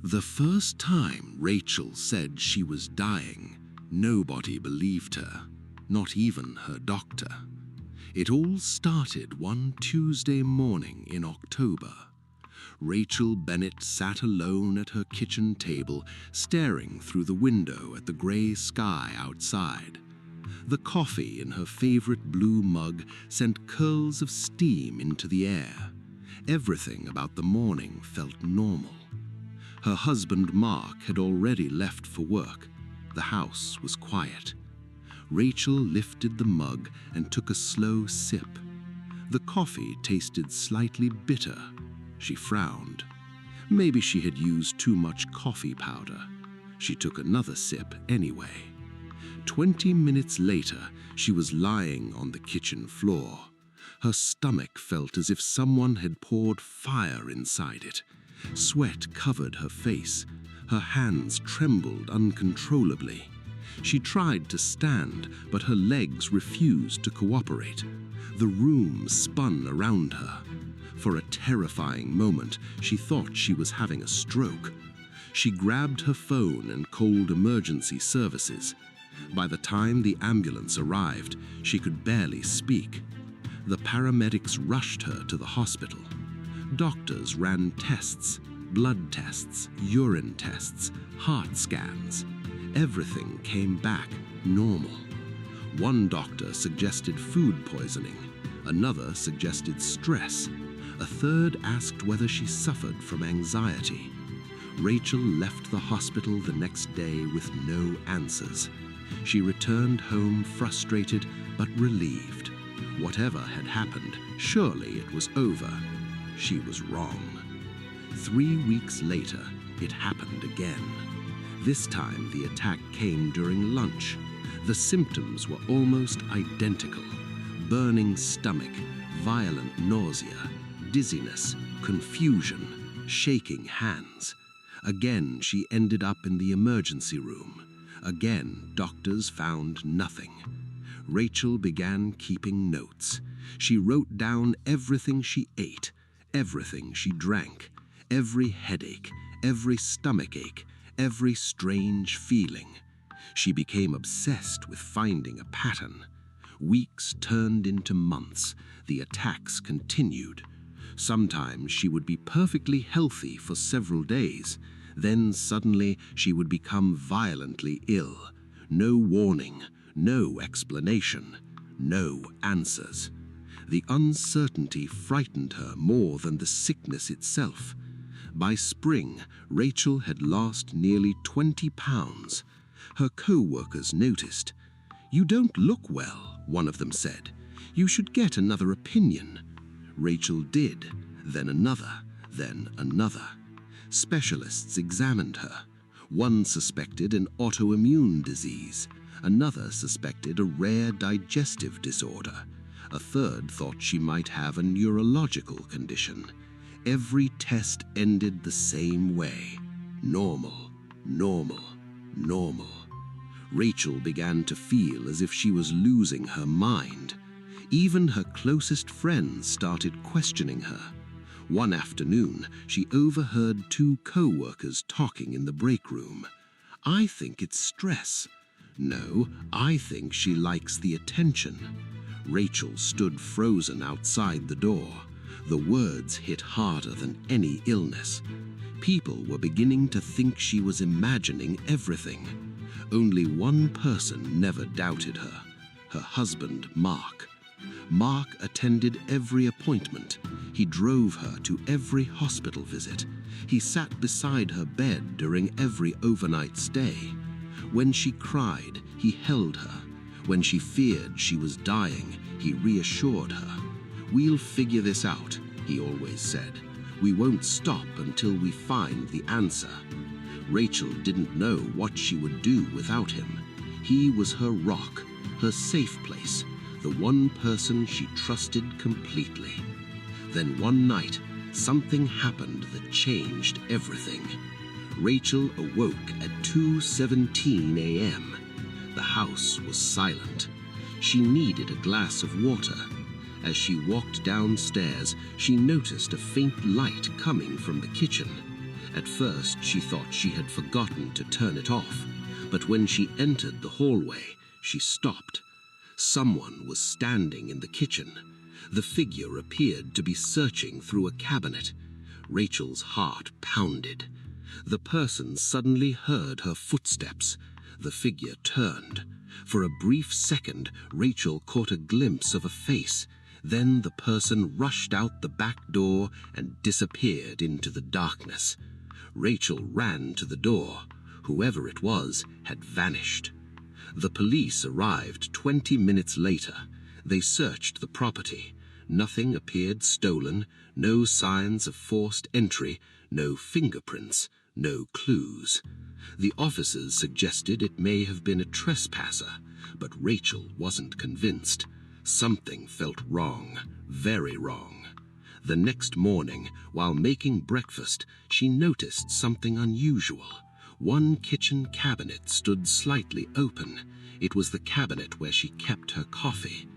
The first time Rachel said she was dying, nobody believed her, not even her doctor. It all started one Tuesday morning in October. Rachel Bennett sat alone at her kitchen table, staring through the window at the gray sky outside. The coffee in her favorite blue mug sent curls of steam into the air. Everything about the morning felt normal. Her husband Mark had already left for work. The house was quiet. Rachel lifted the mug and took a slow sip. The coffee tasted slightly bitter. She frowned. Maybe she had used too much coffee powder. She took another sip anyway. 20 minutes later, she was lying on the kitchen floor. Her stomach felt as if someone had poured fire inside it. Sweat covered her face. Her hands trembled uncontrollably. She tried to stand, but her legs refused to cooperate. The room spun around her. For a terrifying moment, she thought she was having a stroke. She grabbed her phone and called emergency services. By the time the ambulance arrived, she could barely speak. The paramedics rushed her to the hospital. Doctors ran tests, blood tests, urine tests, heart scans. Everything came back normal. One doctor suggested food poisoning. Another suggested stress. A third asked whether she suffered from anxiety. Rachel left the hospital the next day with no answers. She returned home frustrated but relieved. Whatever had happened, surely it was over. She was wrong. 3 weeks later, it happened again. This time, the attack came during lunch. The symptoms were almost identical: burning stomach, violent nausea, dizziness, confusion, shaking hands. Again, she ended up in the emergency room. Again, doctors found nothing. Rachel began keeping notes. She wrote down everything she ate, everything she drank, every headache, every stomachache, every strange feeling. She became obsessed with finding a pattern. Weeks turned into months. The attacks continued. Sometimes she would be perfectly healthy for several days. Then suddenly she would become violently ill. No warning, no explanation, no answers. The uncertainty frightened her more than the sickness itself. By spring, Rachel had lost nearly 20 pounds. Her co-workers noticed. "You don't look well," one of them said. "You should get another opinion." Rachel did, then another, then another. Specialists examined her. One suspected an autoimmune disease. Another suspected a rare digestive disorder. A third thought she might have a neurological condition. Every test ended the same way: normal, normal, normal. Rachel began to feel as if she was losing her mind. Even her closest friends started questioning her. One afternoon, she overheard 2 co-workers talking in the break room. "I think it's stress." "No, I think she likes the attention." Rachel stood frozen outside the door. The words hit harder than any illness. People were beginning to think she was imagining everything. Only one person never doubted her: her husband, Mark. Mark attended every appointment. He drove her to every hospital visit. He sat beside her bed during every overnight stay. When she cried, he held her. When she feared she was dying, he reassured her. "We'll figure this out," he always said. "We won't stop until we find the answer." Rachel didn't know what she would do without him. He was her rock, her safe place, the one person she trusted completely. Then one night, something happened that changed everything. Rachel awoke at 2:17 a.m. The house was silent. She needed a glass of water. As she walked downstairs, she noticed a faint light coming from the kitchen. At first, she thought she had forgotten to turn it off, but when she entered the hallway, she stopped. Someone was standing in the kitchen. The figure appeared to be searching through a cabinet. Rachel's heart pounded. The person suddenly heard her footsteps. The figure turned. For a brief second, Rachel caught a glimpse of a face. Then the person rushed out the back door and disappeared into the darkness. Rachel ran to the door. Whoever it was had vanished. The police arrived 20 minutes later. They searched the property. Nothing appeared stolen, no signs of forced entry, no fingerprints, no clues. The officers suggested it may have been a trespasser, but Rachel wasn't convinced. Something felt wrong, very wrong. The next morning, while making breakfast, she noticed something unusual. One kitchen cabinet stood slightly open. It was the cabinet where she kept her coffee.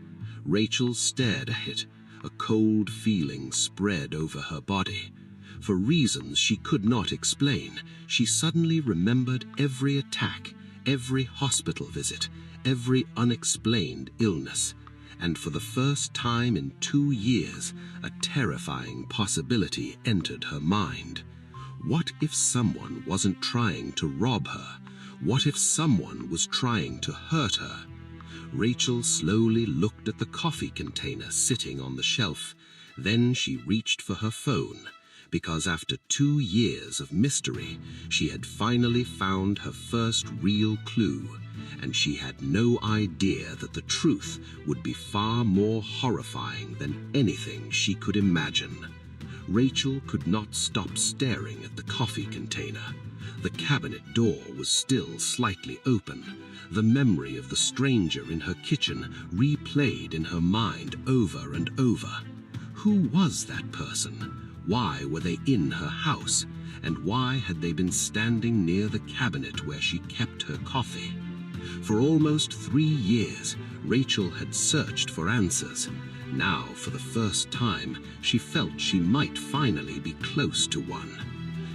Rachel stared at it. A cold feeling spread over her body. For reasons she could not explain, she suddenly remembered every attack, every hospital visit, every unexplained illness. And for the first time in 2 years, a terrifying possibility entered her mind. What if someone wasn't trying to rob her? What if someone was trying to hurt her? Rachel slowly looked at the coffee container sitting on the shelf. Then she reached for her phone, because after 2 years of mystery, she had finally found her first real clue, and she had no idea that the truth would be far more horrifying than anything she could imagine. Rachel could not stop staring at the coffee container. The cabinet door was still slightly open. The memory of the stranger in her kitchen replayed in her mind over and over. Who was that person? Why were they in her house? And why had they been standing near the cabinet where she kept her coffee? For almost 3 years, Rachel had searched for answers. Now, for the first time, she felt she might finally be close to one.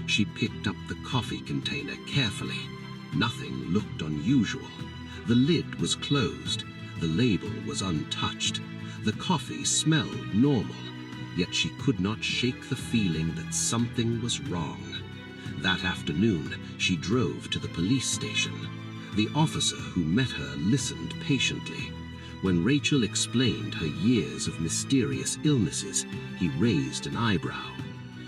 She picked up the coffee container carefully. Nothing looked unusual. The lid was closed. The label was untouched. The coffee smelled normal. Yet she could not shake the feeling that something was wrong. That afternoon, she drove to the police station. The officer who met her listened patiently. When Rachel explained her years of mysterious illnesses, he raised an eyebrow.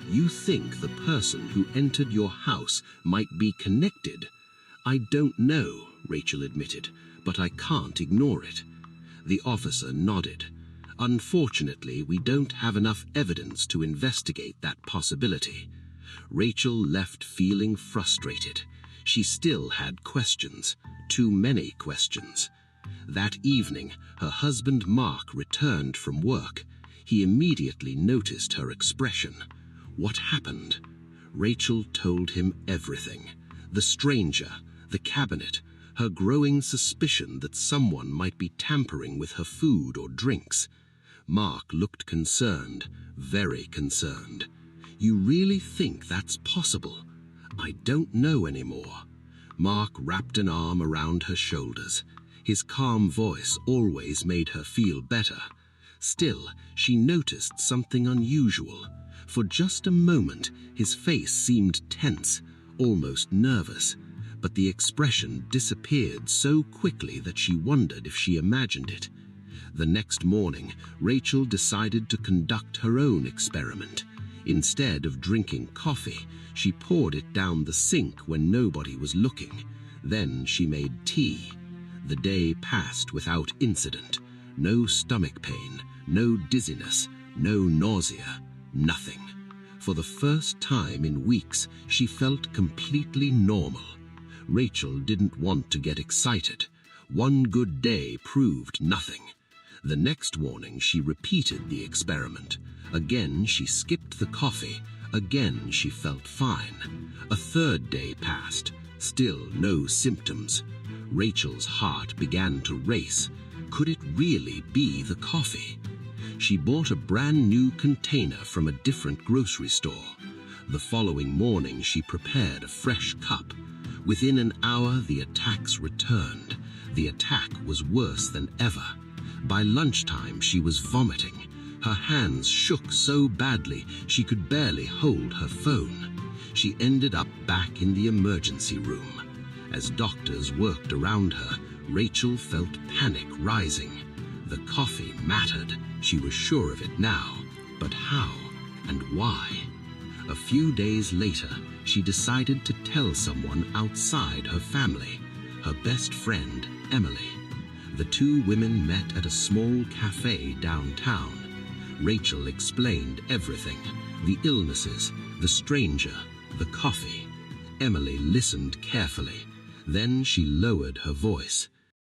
"You think the person who entered your house might be connected?" "I don't know," Rachel admitted, "but I can't ignore it." The officer nodded. "Unfortunately, we don't have enough evidence to investigate that possibility." Rachel left feeling frustrated. She still had questions, too many questions. That evening, her husband Mark returned from work. He immediately noticed her expression. What happened? Rachel told him everything. The stranger, the cabinet, her growing suspicion that someone might be tampering with her food or drinks. Mark looked concerned, very concerned. "You really think that's possible?" "I don't know anymore." Mark wrapped an arm around her shoulders. His calm voice always made her feel better. Still, she noticed something unusual. For just a moment, his face seemed tense, almost nervous, but the expression disappeared so quickly that she wondered if she imagined it. The next morning, Rachel decided to conduct her own experiment. Instead of drinking coffee, she poured it down the sink when nobody was looking. Then she made tea. The day passed without incident. No stomach pain, no dizziness, no nausea, nothing. For the first time in weeks, she felt completely normal. Rachel didn't want to get excited. One good day proved nothing. The next morning, she repeated the experiment. Again, she skipped the coffee. Again, she felt fine. A third day passed. Still no symptoms. Rachel's heart began to race. Could it really be the coffee? She bought a brand new container from a different grocery store. The following morning, she prepared a fresh cup. Within an hour, the attacks returned. The attack was worse than ever. By lunchtime, she was vomiting. Her hands shook so badly she could barely hold her phone. She ended up back in the emergency room. As doctors worked around her, Rachel felt panic rising. The coffee mattered. She was sure of it now. But how and why? A few days later, she decided to tell someone outside her family, her best friend, Emily. The two women met at a small cafe downtown. Rachel explained everything: the illnesses, the stranger, the coffee. Emily listened carefully. Then she lowered her voice.